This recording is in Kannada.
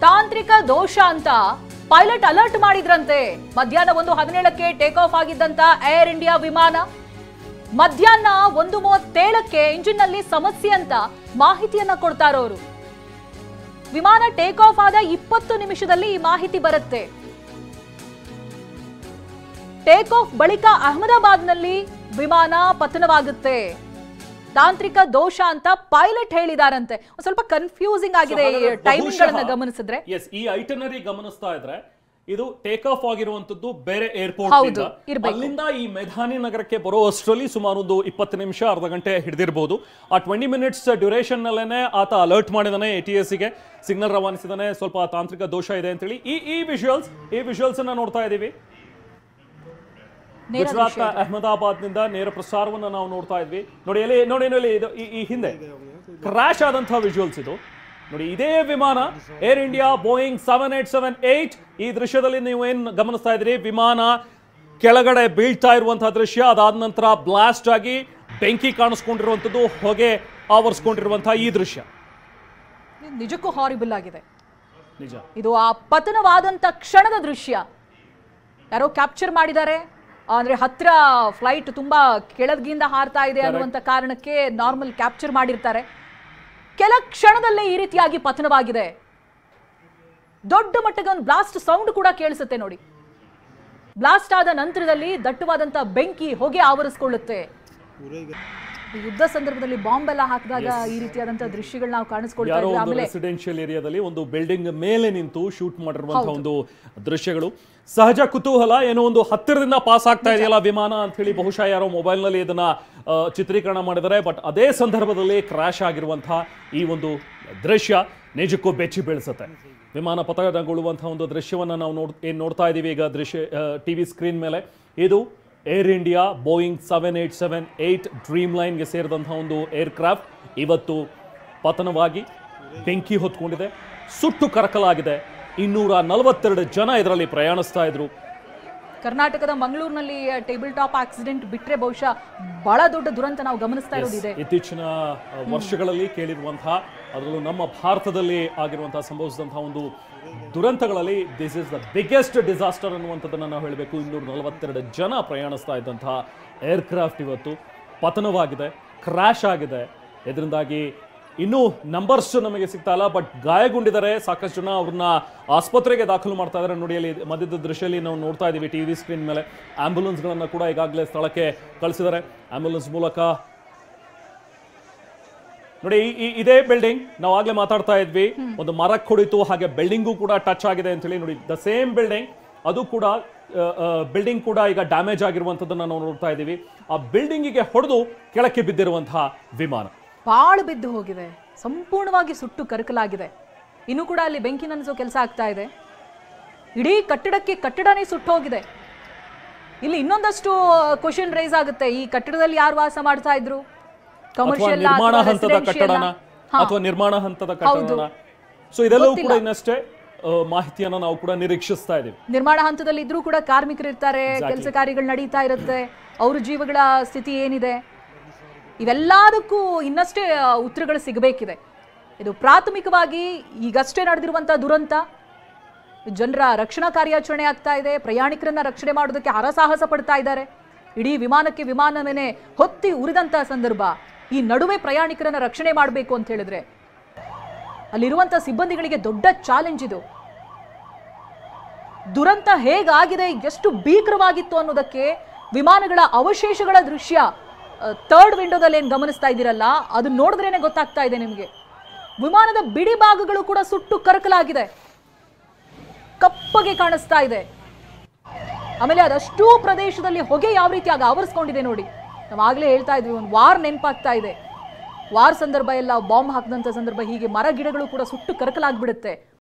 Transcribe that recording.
ತಾಂತ್ರಿಕ ದೋಷ ಅಂತ ಪೈಲಟ್ ಅಲರ್ಟ್ ಮಾಡಿದ್ರಂತೆ. ಮಧ್ಯಾಹ್ನ 1:17ಕ್ಕೆ ಟೇಕ್ ಆಫ್ ಆಗಿದ್ದಂತ ಏರ್ ಇಂಡಿಯಾ ವಿಮಾನ ಮಧ್ಯಾಹ್ನ 1:37ಕ್ಕೆ ಇಂಜಿನ್ ನಲ್ಲಿ ಸಮಸ್ಯೆ ಅಂತ ಮಾಹಿತಿಯನ್ನ ಕೊಡ್ತಾರೋರು. ವಿಮಾನ ಟೇಕ್ ಆಫ್ ಆದ 20 ನಿಮಿಷದಲ್ಲಿ ಈ ಮಾಹಿತಿ ಬರುತ್ತೆ. ಟೇಕ್ ಆಫ್ ಬಳಿಕ ಅಹಮದಾಬಾದ್ನಲ್ಲಿ ವಿಮಾನ ಪತನವಾಗುತ್ತೆ. ತಾಂತ್ರಿಕ ದೋಷ ಅಂತ ಪೈಲಟ್ ಹೇಳಿದಾರಂತೆ. ಸ್ವಲ್ಪ ಕನ್ಫ್ಯೂಸಿಂಗ್ ಆಗಿದೆ ಟೈಮಿಂಗ್ ಗಳನ್ನ ಗಮನಿಸಿದ್ರೆ. ಈ ಐಟನರಿ ಗಮನಿಸ್ತಾ ಇದ್ರೆ ಇದು ಟೇಕ್ ಆಫ್ ಆಗಿರುವಂತದ್ದು ಬೇರೆ ಏರ್ಪೋರ್ಟ್ ಅಲ್ಲಿಂದ ಈ ಮೇಧಾನಿ ನಗರಕ್ಕೆ ಬರೋ ಅಷ್ಟರಲ್ಲಿ ಸುಮಾರು ಒಂದು 20 ನಿಮಿಷ ಅರ್ಧ ಗಂಟೆ ಹಿಡಿದಿರಬಹುದು. ಆ 20 ಮಿನಿಟ್ಸ್ ಡ್ಯೂರೇಷನ್ ನಲ್ಲೇನೆ ಆತ ಅಲರ್ಟ್ ಮಾಡಿದಾನೆ, ATS ಗೆ ಸಿಗ್ನಲ್ ರವಾನಿಸಿದಾನೆ, ಸ್ವಲ್ಪ ತಾಂತ್ರಿಕ ದೋಷ ಇದೆ ಅಂತ ಹೇಳಿ. ಈ ವಿಜುವಲ್ಸ್ ಅನ್ನ ನೋಡ್ತಾ ಇದೀವಿ. ಗುಜರಾತ್ ಅಹಮದಾಬಾದ್ ನಿಂದ ನೇರ ಪ್ರಸಾರವನ್ನು ನಾವು ನೋಡ್ತಾ ಇದ್ವಿ. ನೋಡಿ ನೋಡಿ ಈ ಹಿಂದೆ ಕ್ರಾಶ್ ಆದಂತಹ ವಿಜುವಲ್ಸ್ ಇದು ನೋಡಿ. ಇದೇ ವಿಮಾನ ಏರ್ ಇಂಡಿಯಾ ಬೋಯಿಂಗ್ 7878. ಈ ದೃಶ್ಯದಲ್ಲಿ ನೀವು ಏನ್ ಗಮನಿಸ್ತಾ ಇದ್ರಿ, ವಿಮಾನ ಕೆಳಗಡೆ ಬೀಳ್ತಾ ಇರುವಂತಹ ದೃಶ್ಯ. ಅದಾದ ನಂತರ ಬ್ಲಾಸ್ಟ್ ಆಗಿ ಬೆಂಕಿ ಕಾಣಿಸ್ಕೊಂಡಿರುವಂತದ್ದು, ಹೊಗೆ ಆವರಿಸ್ಕೊಂಡಿರುವಂತಹ ಈ ದೃಶ್ಯ ನಿಜಕ್ಕೂ ಹಾರಿಬಲ್ ಆಗಿದೆ. ನಿಜ, ಇದು ಆ ಪತನವಾದಂತ ಕ್ಷಣದ ದೃಶ್ಯ ಯಾರೋ ಕ್ಯಾಪ್ಚರ್ ಮಾಡಿದ್ದಾರೆ. ಅಂದ್ರೆ ಹತ್ರ ಫ್ಲೈಟ್ ತುಂಬಾ ಕೆಳಗಿಂದ ಹಾರ್ತಾ ಇದೆ ಅನ್ನುವಂತ ಕಾರಣಕ್ಕೆ ನಾರ್ಮಲ್ ಕ್ಯಾಪ್ಚರ್ ಮಾಡಿರ್ತಾರೆ. ಕೆಲ ಕ್ಷಣದಲ್ಲೇ ಈ ರೀತಿಯಾಗಿ ಪತನವಾಗಿದೆ. ದೊಡ್ಡ ಮಟ್ಟದ ಒಂದು ಬ್ಲಾಸ್ಟ್ ಸೌಂಡ್ ಕೂಡ ಕೇಳಿಸುತ್ತೆ ನೋಡಿ. ಬ್ಲಾಸ್ಟ್ ಆದ ನಂತರದಲ್ಲಿ ದಟ್ಟವಾದಂತ ಬೆಂಕಿ ಹೊಗೆ ಆವರಿಸಿಕೊಳ್ಳುತ್ತೆ. ಯುದ್ಧ ಸಂದರ್ಭದಲ್ಲಿ ಬಾಂಬ್ ಎಲ್ಲ ಹಾಕಿದಾಗ ಈ ರೀತಿಯಾದಂತಹ ದೃಶ್ಯಗಳು ನಾವು ಕಾಣಿಸ್ಕೊಳ್ತಾ ಇದ್ದೀವಿ. ಆಮೇಲೆ ರೆಸಿಡೆನ್ಷಿಯಲ್ ಏರಿಯಾದಲ್ಲಿ ಒಂದು ಬಿಲ್ಡಿಂಗ್ ಮೇಲೆ ನಿಂತು ಶೂಟ್ ಮಾಡಿರುವಂತಹ ಒಂದು ದೃಶ್ಯಗಳು. ಸಹಜ ಕುತೂಹಲ, ಏನೋ ಒಂದು ಹತ್ತಿರದಿಂದ ಪಾಸ್ ಆಗ್ತಾ ಇದೆಯಲ್ಲ ವಿಮಾನ ಅಂತ ಹೇಳಿ ಬಹುಶಃ ಯಾರೋ ಮೊಬೈಲ್ ನಲ್ಲಿ ಇದನ್ನ ಚಿತ್ರೀಕರಣ ಮಾಡಿದ್ದಾರೆ. ಬಟ್ ಅದೇ ಸಂದರ್ಭದಲ್ಲಿ ಕ್ರಾಶ್ ಆಗಿರುವಂತಹ ಈ ಒಂದು ದೃಶ್ಯ ನಿಜಕ್ಕೂ ಬೆಚ್ಚಿ ಬೀಳಿಸುತ್ತೆ. ವಿಮಾನ ಪತನಗೊಳ್ಳುವಂತಹ ಒಂದು ದೃಶ್ಯವನ್ನ ನಾವು ನೋಡ್ತಾ ಇದೀವಿ ಈಗ ಟಿವಿ ಸ್ಕ್ರೀನ್ ಮೇಲೆ. ಇದು ಏರ್ ಇಂಡಿಯಾ ಬೋಯಿಂಗ್ 7878 ಡ್ರೀಮ್ ಲೈನ್ಗೆ ಸೇರಿದಂತಹ ಒಂದು ಏರ್ಕ್ರಾಫ್ಟ್ ಇವತ್ತು ಪತನವಾಗಿ ಬೆಂಕಿ ಹೊತ್ಕೊಂಡಿದೆ, ಸುಟ್ಟು ಕರಕಲಾಗಿದೆ. 242 ಜನ ಇದರಲ್ಲಿ ಪ್ರಯಾಣಿಸ್ತಾ ಇದ್ರು. ಕರ್ನಾಟಕದ ಮಂಗಳೂರಿನಲ್ಲಿ ಟೇಬಲ್ ಟಾಪ್ ಆಕ್ಸಿಡೆಂಟ್ ಬಿಟ್ರೆ ಬಹುಶಃ ಬಹಳ ದೊಡ್ಡ ದುರಂತ ನಾವು ಗಮನಿಸ್ತಾ ಇರೋದಿದೆ. ಇತ್ತೀಚಿನ ವರ್ಷಗಳಲ್ಲಿ ಕೇಳಿರುವಂತಹ, ಅದರಲ್ಲೂ ನಮ್ಮ ಭಾರತದಲ್ಲಿ ಆಗಿರುವಂತಹ ಸಂಭವಿಸಿದಂತಹ ಒಂದು ದುರಂತಗಳಲ್ಲಿ this is the biggest disaster ಅನ್ನುವಂಥದ್ದನ್ನು ನಾವು ಹೇಳಬೇಕು. 242 ಜನ ಪ್ರಯಾಣಿಸ್ತಾ ಇದ್ದಂತಹ ಏರ್ಕ್ರಾಫ್ಟ್ ಇವತ್ತು ಪತನವಾಗಿದೆ, ಕ್ರ್ಯಾಶ್ ಆಗಿದೆ. ಇದರಿಂದಾಗಿ ಇನ್ನೂ ನಂಬರ್ಸ್ ನಮಗೆ ಸಿಗ್ತಾ ಇಲ್ಲ, ಬಟ್ ಗಾಯಗೊಂಡಿದ್ದಾರೆ ಸಾಕಷ್ಟು ಜನ. ಅವ್ರನ್ನ ಆಸ್ಪತ್ರೆಗೆ ದಾಖಲು ಮಾಡ್ತಾ ಇದ್ದಾರೆ. ನೋಡಿ, ಅಲ್ಲಿ ಮಧ್ಯದ ದೃಶ್ಯದಲ್ಲಿ ನಾವು ನೋಡ್ತಾ ಇದ್ದೀವಿ ಟಿವಿ ಸ್ಕ್ರೀನ್ ಮೇಲೆ. ಆಂಬ್ಯುಲೆನ್ಸ್ಗಳನ್ನು ಕೂಡ ಈಗಾಗಲೇ ಸ್ಥಳಕ್ಕೆ ಕಳಿಸಿದ್ದಾರೆ. ಆಂಬ್ಯುಲೆನ್ಸ್ ಮೂಲಕ ನೋಡಿ, ಇದೇ ಬಿಲ್ಡಿಂಗ್ ನಾವು ಆಗ್ಲೇ ಮಾತಾಡ್ತಾ ಇದ್ವಿ, ಒಂದು ಮರಕ್ಕೆ ಹೊಡಿತು, ಹಾಗೆ ಬಿಲ್ಡಿಂಗು ಕೂಡ ಟಚ್ ಆಗಿದೆ ಅಂತ ಹೇಳಿ. ನೋಡಿ, ದ ಸೇಮ್ ಬಿಲ್ಡಿಂಗ್, ಅದು ಕೂಡ ಬಿಲ್ಡಿಂಗ್ ಕೂಡ ಈಗ ಡ್ಯಾಮೇಜ್ ಆಗಿರುವಂಥದ್ದನ್ನ ನಾವು ನೋಡ್ತಾ ಇದ್ದೀವಿ. ಆ ಬಿಲ್ಡಿಂಗಿಗೆ ಹೊಡೆದು ಕೆಳಕ್ಕೆ ಬಿದ್ದಿರುವಂತಹ ವಿಮಾನ ಪಾಳು ಬಿದ್ದು ಹೋಗಿದೆ, ಸಂಪೂರ್ಣವಾಗಿ ಸುಟ್ಟು ಕರಕಲಾಗಿದೆ. ಇನ್ನೂ ಕೂಡ ಅಲ್ಲಿ ಬೆಂಕಿ ನನ್ನಿಸೋ ಕೆಲಸ ಆಗ್ತಾ ಇದೆ. ಇಡೀ ಕಟ್ಟಡನೇ ಸುಟ್ಟು ಹೋಗಿದೆ. ಇಲ್ಲಿ ಇನ್ನೊಂದಷ್ಟು ಕ್ವಶನ್ ರೈಸ್ ಆಗುತ್ತೆ. ಈ ಕಟ್ಟಡದಲ್ಲಿ ಯಾರು ವಾಸ ಮಾಡ್ತಾ ಇದ್ರು? ಕಮರ್ಷಿಯಲ್ ನಿರ್ಮಾಣ ಹಂತದ ಕಟ್ಟಡನ ಅಥವಾ ನಿರ್ಮಾಣ ಹಂತದ ಕಟ್ಟಡನ? ಸೊ ಇದೆಲ್ಲವೂ ಕೂಡ ಇನ್ನಷ್ಟೇ ಮಾಹಿತಿಯನ್ನ ನಾವು ಕೂಡ ನಿರೀಕ್ಷಿಸ್ತಾ ಇದ್ದೀವಿ. ನಿರ್ಮಾಣ ಹಂತದಲ್ಲಿ ಇದ್ರೂ ಕೂಡ ಕಾರ್ಮಿಕರು ಇರ್ತಾರೆ, ಕೆಲಸ ಕಾರ್ಯಗಳು ನಡೀತಾ ಇರುತ್ತೆ. ಅವ್ರ ಜೀವಗಳ ಸ್ಥಿತಿ ಏನಿದೆ, ಇವೆಲ್ಲದಕ್ಕೂ ಇನ್ನಷ್ಟೇ ಉತ್ತರಗಳು ಸಿಗಬೇಕಿದೆ. ಇದು ಪ್ರಾಥಮಿಕವಾಗಿ ಈಗಷ್ಟೇ ನಡೆದಿರುವಂತಹ ದುರಂತ. ಜನರ ರಕ್ಷಣಾ ಕಾರ್ಯಾಚರಣೆ ಆಗ್ತಾ ಇದೆ, ಪ್ರಯಾಣಿಕರನ್ನ ರಕ್ಷಣೆ ಮಾಡೋದಕ್ಕೆ ಹರಸಾಹಸ ಪಡ್ತಾ ಇದ್ದಾರೆ. ಇಡೀ ವಿಮಾನವನ್ನೇ ಹೊತ್ತಿ ಉರಿದಂತಹ ಸಂದರ್ಭ. ಈ ನಡುವೆ ಪ್ರಯಾಣಿಕರನ್ನ ರಕ್ಷಣೆ ಮಾಡಬೇಕು ಅಂತ ಹೇಳಿದ್ರೆ ಅಲ್ಲಿರುವಂತಹ ಸಿಬ್ಬಂದಿಗಳಿಗೆ ದೊಡ್ಡ ಚಾಲೆಂಜ್ ಇದು. ದುರಂತ ಹೇಗಾಗಿದೆ, ಎಷ್ಟು ಭೀಕರವಾಗಿತ್ತು ಅನ್ನೋದಕ್ಕೆ ವಿಮಾನಗಳ ಅವಶೇಷಗಳ ದೃಶ್ಯ ಥರ್ಡ್ ವಿಂಡೋದಲ್ಲಿ ಏನು ಗಮನಿಸ್ತಾ ಇದ್ದೀರಲ್ಲ, ಅದು ನೋಡಿದ್ರೇನೆ ಗೊತ್ತಾಗ್ತಾ ಇದೆ ನಿಮಗೆ. ವಿಮಾನದ ಬಿಡಿ ಭಾಗಗಳು ಕೂಡ ಸುಟ್ಟು ಕರಕಲಾಗಿದೆ, ಕಪ್ಪಗೆ ಕಾಣಿಸ್ತಾ ಇದೆ. ಆಮೇಲೆ ಅದಷ್ಟು ಪ್ರದೇಶದಲ್ಲಿ ಹೊಗೆ ಯಾವ ರೀತಿಯಾಗಿ ಆವರಿಸ್ಕೊಂಡಿದೆ ನೋಡಿ. ನಾವು ಆಗ್ಲೇ ಹೇಳ್ತಾ ಇದ್ವಿ, ಒಂದು ವಾರ್ ನೆನಪಾಗ್ತಾ ಇದೆ. ವಾರ್ ಸಂದರ್ಭ ಎಲ್ಲ ಬಾಂಬ್ ಹಾಕಿದಂಥ ಸಂದರ್ಭ, ಹೀಗೆ ಮರ ಗಿಡಗಳು ಕೂಡ ಸುಟ್ಟು ಕರಕಲಾಗ್ಬಿಡುತ್ತೆ.